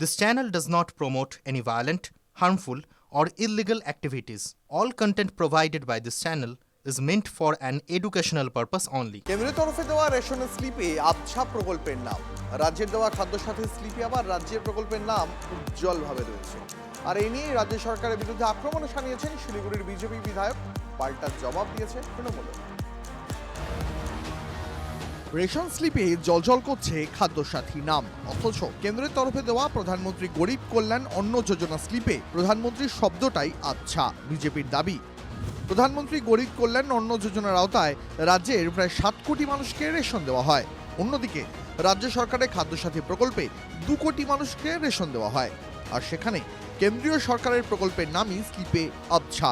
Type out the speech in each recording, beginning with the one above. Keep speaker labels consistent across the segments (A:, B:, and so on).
A: This channel does not promote any violent, harmful, or illegal activities. All content provided by this channel is meant for an educational purpose only.
B: কেন্দ্রের তরফে দেওয়া রেশনের স্লিপে আবছা প্রকল্পের নাম, রাজ্যের দেওয়া খাদ্য সাথীর স্লিপে আবার রাজ্যের প্রকল্পের নাম উজ্জ্বলভাবে রয়েছে। আর এই নিয়ে রাজ্য সরকারের বিরুদ্ধে আক্রমণ শানিয়েছেন শিলিগুড়ির বিজেপি বিধায়ক। পাল্টা জবাব দিয়েছে তৃণমূল। রেশন স্লিপে জলজল করছে খাদ্যসাথী নাম, অথচ কেন্দ্রের তরফে দেওয়া প্রধানমন্ত্রী গরিব কল্যাণ অন্ন যোজনা স্লিপে প্রধানমন্ত্রীর শব্দটাই আচ্ছা। বিজেপির দাবি, প্রধানমন্ত্রী গরিব কল্যাণ অন্ন যোজনার আওতায় রাজ্যের প্রায় 7 কোটি মানুষকে রেশন দেওয়া হয়। অন্যদিকে রাজ্য সরকারের খাদ্যসাথী প্রকল্পে 2 কোটি মানুষকে রেশন দেওয়া হয়, আর সেখানে কেন্দ্রীয় সরকারের প্রকল্পের নামই স্লিপে আবছা।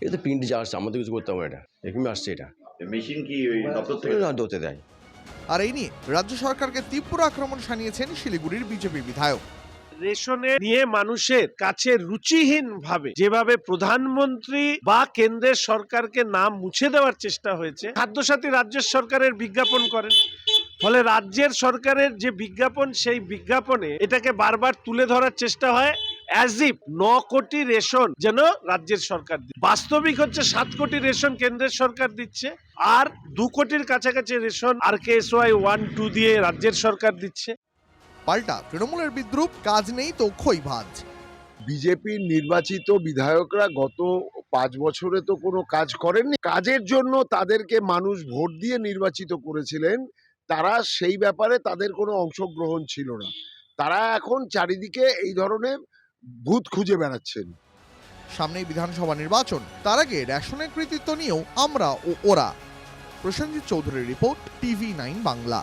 C: এটা তো প্রিন্ট যা আসছে, আমাদের কিছু করতে হবে, এটা এরকমই আসছে। এটা
D: মেশিন কি ওই দপ্তর থেকে
C: ধরতে দেয়।
B: আর এই নিয়ে রাজ্য সরকারকে তীব্র আক্রমণ শানিয়েছেন শিলিগুড়ির বিজেপি বিধায়ক।
E: রেশনে নিয়ে মানুষের কাছে রুচিহীন ভাবে যেভাবে প্রধানমন্ত্রী বা কেন্দ্রের সরকারকে নাম মুছে দেওয়ার চেষ্টা হয়েছে, খাদ্যসাথী রাজ্য সরকারের বিজ্ঞাপন করেন, ফলে রাজ্যের সরকারের যে বিজ্ঞাপন, সেই বিজ্ঞাপনে এটাকে বারবার তুলে ধরার চেষ্টা হয় অ্যাজ ইফ 9 কোটি রেশন যেন রাজ্যের সরকার দিচ্ছে। বাস্তবিক হচ্ছে 7 কোটি রেশন কেন্দ্রের সরকার দিচ্ছে, আর 2 কোটির কাছাকাছি রেশন RKSY 1-2 দিয়ে রাজ্যের সরকার দিচ্ছে।
B: পাল্টা তৃণমূলের বিদ্রুপ, কাজ নেই তো খই ভাজ।
F: বিজেপির নির্বাচিত বিধায়করা গত 5 বছরে তো কোনো কাজ করেননি। কাজের জন্য তাদেরকে মানুষ ভোট দিয়ে নির্বাচিত করেছিলেন, তারা সেই ব্যাপারে তাদের কোনো অংশগ্রহণ ছিল না। তারা এখন চারিদিকে এই ধরনের ভূত খুঁজে বেড়াচ্ছেন।
B: সামনেই বিধানসভা নির্বাচন, তার আগে রেশনের কৃতিত্ব নিয়েও আমরা ও ওরা। প্রসেনজিৎ চৌধুরীর রিপোর্ট, TV9 বাংলা।